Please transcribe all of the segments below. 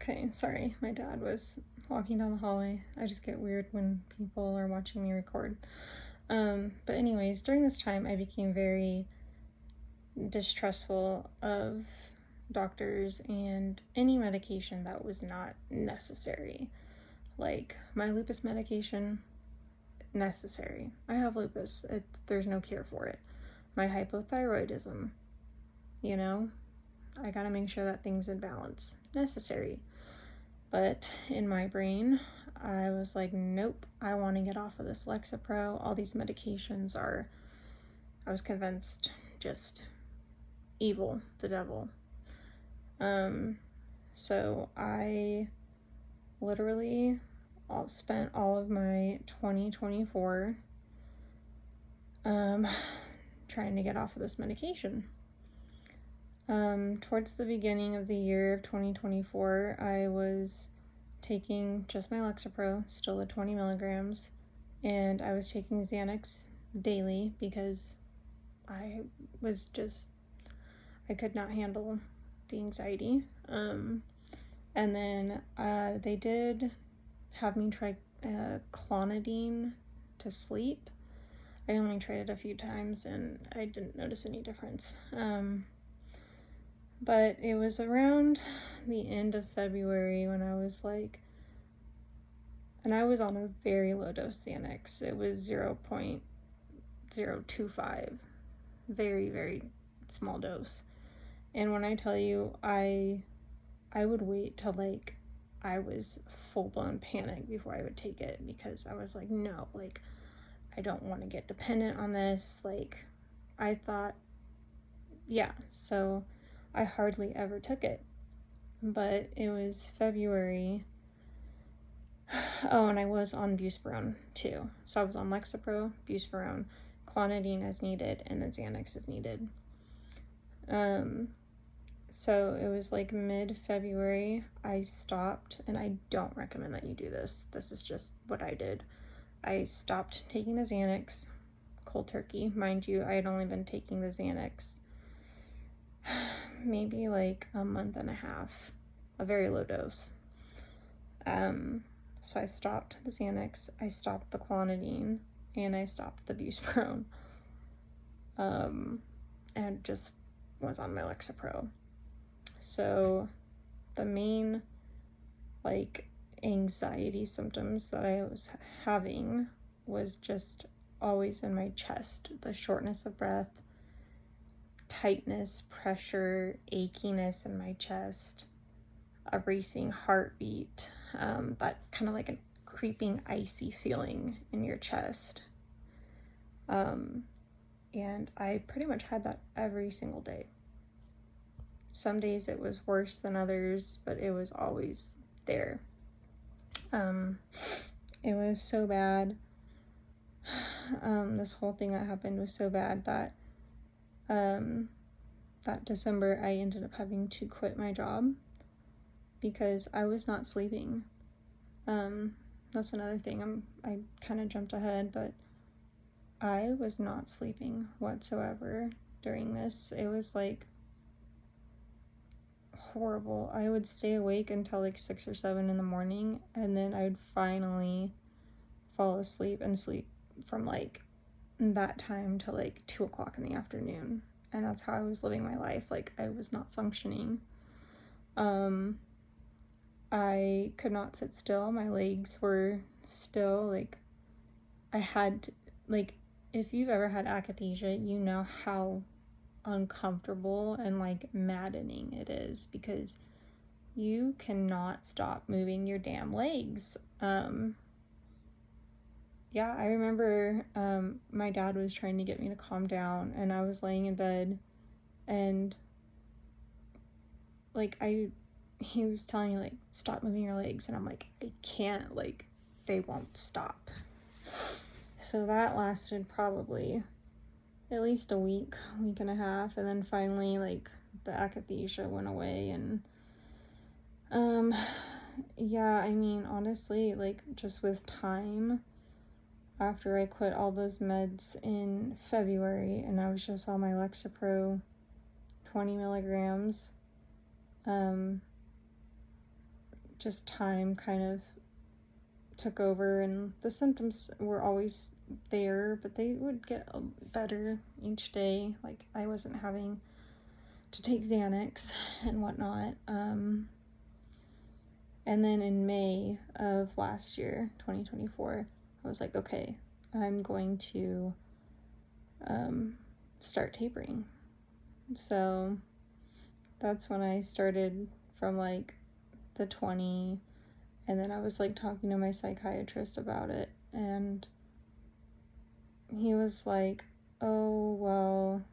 Okay, sorry. My dad was walking down the hallway. I just get weird when people are watching me record. But anyways, during this time, I became very distrustful of doctors and any medication that was not necessary. Like my lupus medication, necessary. I have lupus. There's no cure for it. My hypothyroidism, you know, I gotta make sure that thing's in balance. Necessary. But in my brain, I was like, nope, I want to get off of this Lexapro. All these medications are, I was convinced, just evil, the devil. So I literally spent all of my 2024 trying to get off of this medication. Towards the beginning of the year of 2024, I was taking just my Lexapro, still at 20 milligrams, and I was taking Xanax daily because I could not handle the anxiety. And then they did have me try clonidine to sleep. I only tried it a few times and I didn't notice any difference. But it was around the end of February when I was like, and I was on a very low dose Xanax. It was 0.025. Very, very small dose. And when I tell you, I would wait till like I was full-blown panic before I would take it, because I was like, no, like, I don't want to get dependent on this. Like, I thought, yeah, so I hardly ever took it. But it was February. Oh, and I was on buspirone too. So I was on Lexapro, buspirone, clonidine as needed, and then Xanax as needed. So it was like mid-February, I stopped, and I don't recommend that you do this. This is just what I did. I stopped taking the Xanax, cold turkey. Mind you, I had only been taking the Xanax maybe like a month and a half, a very low dose. So I stopped the Xanax, I stopped the clonidine, and I stopped the buspirone. And just was on my Lexapro. So the main like anxiety symptoms that I was having was just always in my chest, the shortness of breath, tightness, pressure, achiness in my chest, a racing heartbeat, that kind of like a creeping icy feeling in your chest. And I pretty much had that every single day. Some days it was worse than others, but it was always there. It was so bad. This whole thing that happened was so bad that that December I ended up having to quit my job because I was not sleeping. That's another thing. I kind of jumped ahead, but I was not sleeping whatsoever during this. It was like horrible. I would stay awake until like 6 or 7 in the morning, and then I would finally fall asleep and sleep from like that time to like 2 o'clock in the afternoon. And that's how I was living my life. Like, I was not functioning. I could not sit still. My legs were still, like, I had, like, if you've ever had akathisia, you know how uncomfortable and, like, maddening it is, because you cannot stop moving your damn legs. Yeah, I remember my dad was trying to get me to calm down, and I was laying in bed, and like he was telling me like, stop moving your legs, and I'm like, I can't, like, they won't stop. So that lasted probably at least a week and a half, and then finally like the akathisia went away. And yeah, I mean, honestly, like, just with time, after I quit all those meds in February and I was just on my Lexapro 20 milligrams, just time kind of took over, and the symptoms were always there, but they would get better each day. Like, I wasn't having to take Xanax and whatnot. And then in May of last year, 2024, I was like, okay, I'm going to start tapering. So that's when I started from like the 20, and then I was like talking to my psychiatrist about it, and he was like, oh, well,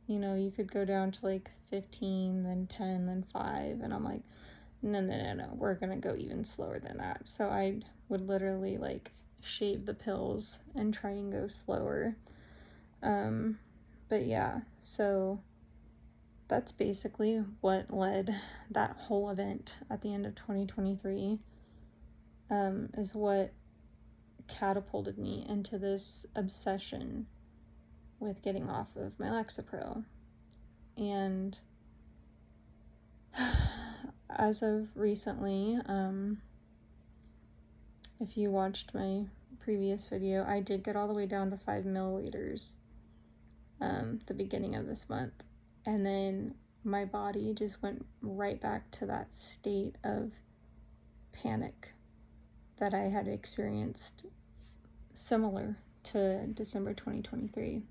you know, you could go down to like 15, then 10, then 5, and I'm like, no, we're gonna go even slower than that. So I would literally like shave the pills and try and go slower. But yeah, so that's basically what led that whole event at the end of 2023, is what catapulted me into this obsession with getting off of my Lexapro. And as of recently, if you watched my previous video, I did get all the way down to 5 milliliters the beginning of this month. And then my body just went right back to that state of panic that I had experienced similar to December 2023.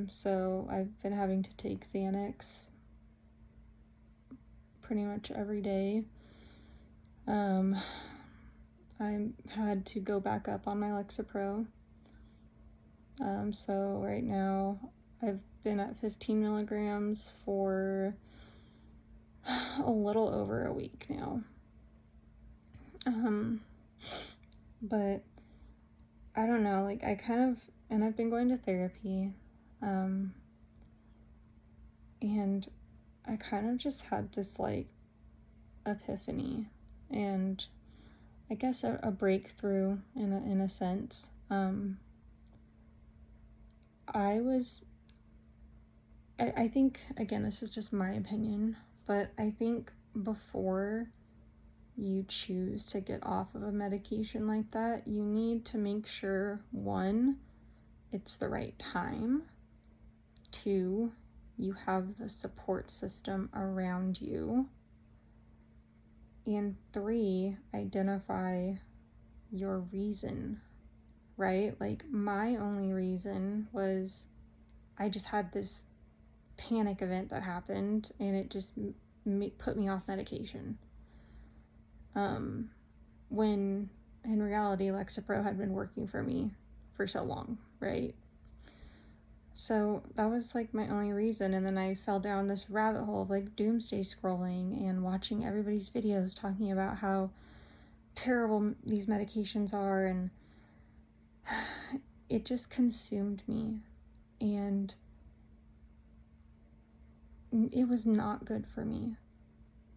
So I've been having to take Xanax pretty much every day. I had to go back up on my Lexapro. So right now I've been at 15 milligrams for a little over a week now. But I don't know, like I kind of, and I've been going to therapy, and I kind of just had this like epiphany, and I guess a breakthrough in a sense. I think, again, this is just my opinion, but I think before you choose to get off of a medication like that, you need to make sure, 1, it's the right time, 2, you have the support system around you, and 3, identify your reason, right? Like, my only reason was I just had this panic event that happened, and it just put me off medication. When in reality, Lexapro had been working for me for so long, right? So that was like my only reason. And then I fell down this rabbit hole of like doomsday scrolling and watching everybody's videos talking about how terrible these medications are, and it just consumed me, and it was not good for me.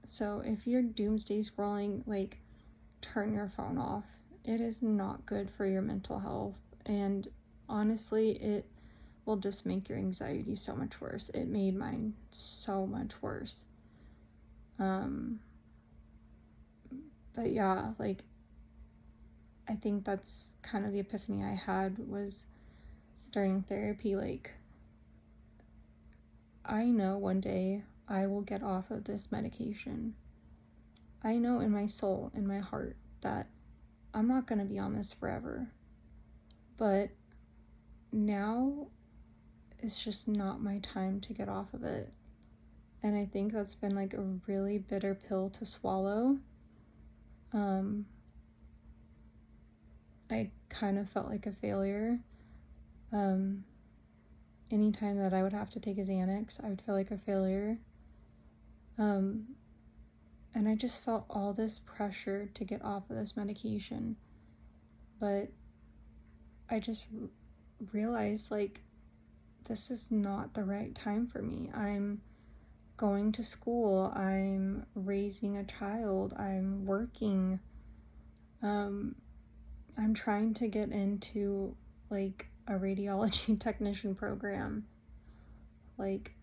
So if you're doomsday scrolling, like, turn your phone off. It is not good for your mental health, and honestly, it will just make your anxiety so much worse. It made mine so much worse. But yeah, like, I think that's kind of the epiphany I had was during therapy. Like, I know one day I will get off of this medication. I know in my soul, in my heart, that I'm not going to be on this forever. But now it's just not my time to get off of it. And I think that's been like a really bitter pill to swallow. I kind of felt like a failure. Anytime that I would have to take a Xanax, I would feel like a failure. And I just felt all this pressure to get off of this medication. But I just realized, like, this is not the right time for me. I'm going to school, I'm raising a child, I'm working, I'm trying to get into, like, a radiology technician program. Like,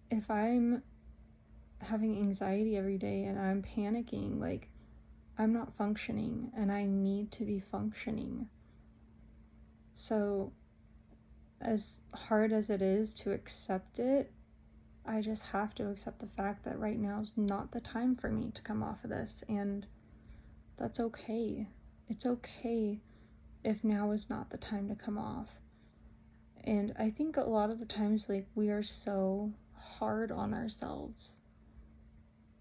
if I'm having anxiety every day and I'm panicking, like, I'm not functioning and I need to be functioning. So, as hard as it is to accept it, I just have to accept the fact that right now is not the time for me to come off of this, and that's okay. It's okay if now is not the time to come off. And I think a lot of the times, like, we are so hard on ourselves,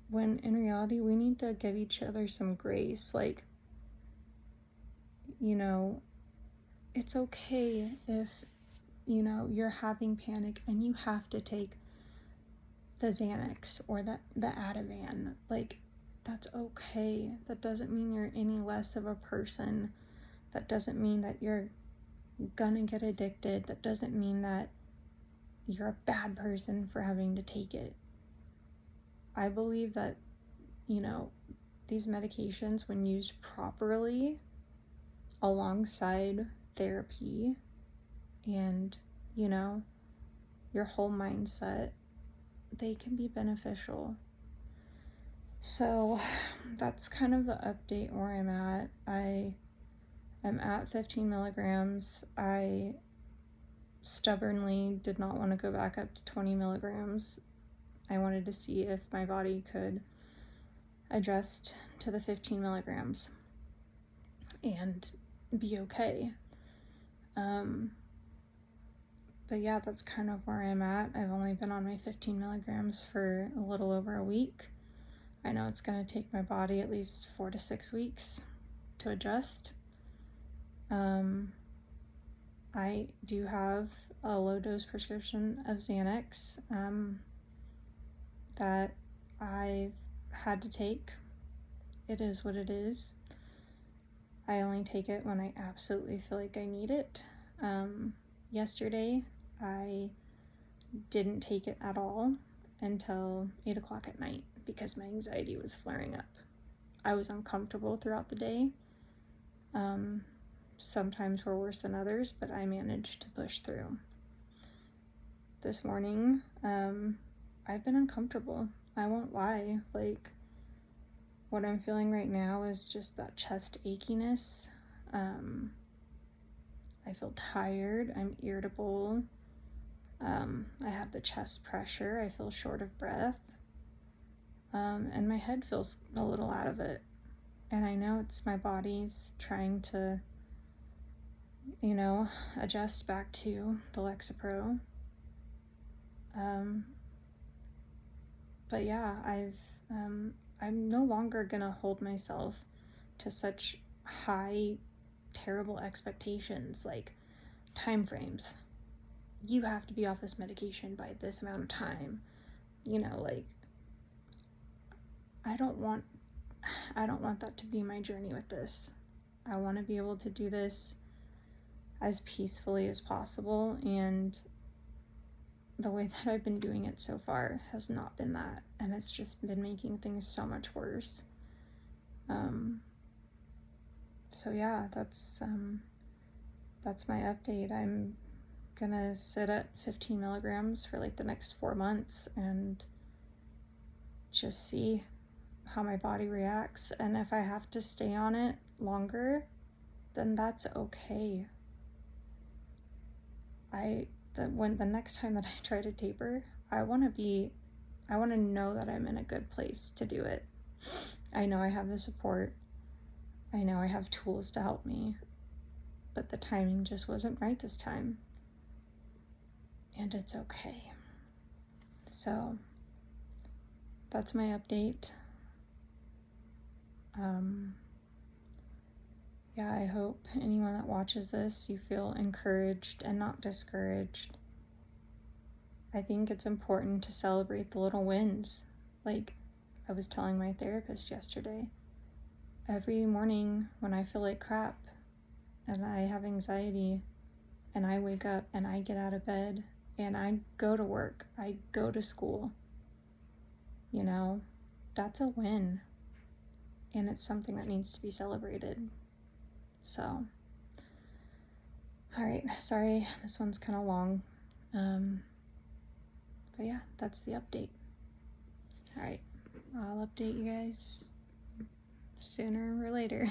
when in reality we need to give each other some grace. Like, you know, it's okay if, you know, you're having panic and you have to take the Xanax or the Ativan. Like, that's okay. That doesn't mean you're any less of a person. That doesn't mean that you're gonna get addicted. That doesn't mean that you're a bad person for having to take it. I believe that, you know, these medications, when used properly alongside therapy and, you know, your whole mindset, they can be beneficial. So that's kind of the update where I'm at. I am at 15 milligrams. I stubbornly did not want to go back up to 20 milligrams. I wanted to see if my body could adjust to the 15 milligrams and be okay. But yeah, that's kind of where I'm at. I've only been on my 15 milligrams for a little over a week. I know it's going to take my body at least 4 to 6 weeks to adjust. I do have a low dose prescription of Xanax that I've had to take. It is what it is. I only take it when I absolutely feel like I need it. Yesterday, I didn't take it at all until 8 o'clock at night because my anxiety was flaring up. I was uncomfortable throughout the day. Sometimes were worse than others, but I managed to push through. This morning, I've been uncomfortable. I won't lie. Like, what I'm feeling right now is just that chest achiness. I feel tired. I'm irritable. I have the chest pressure. I feel short of breath. And my head feels a little out of it. And I know it's my body's trying to, you know, adjust back to the Lexapro. But yeah, I'm no longer gonna hold myself to such high, terrible expectations, like time frames. You have to be off this medication by this amount of time. You know, like, I don't want that to be my journey with this. I want to be able to do this as peacefully as possible, and the way that I've been doing it so far has not been that, and it's just been making things so much worse. So yeah, that's my update. I'm gonna sit at 15 milligrams for like the next 4 months and just see how my body reacts, and if I have to stay on it longer, then that's okay. When the next time that I try to taper, I want to know that I'm in a good place to do it. I know I have the support. I know I have tools to help me, but the timing just wasn't right this time. And it's okay. So that's my update. Yeah, I hope anyone that watches this, you feel encouraged and not discouraged. I think it's important to celebrate the little wins. Like I was telling my therapist yesterday, every morning when I feel like crap and I have anxiety and I wake up and I get out of bed and I go to work, I go to school, you know, that's a win. And it's something that needs to be celebrated. So, all right, sorry, this one's kind of long. But yeah, that's the update. All right. I'll update you guys sooner or later.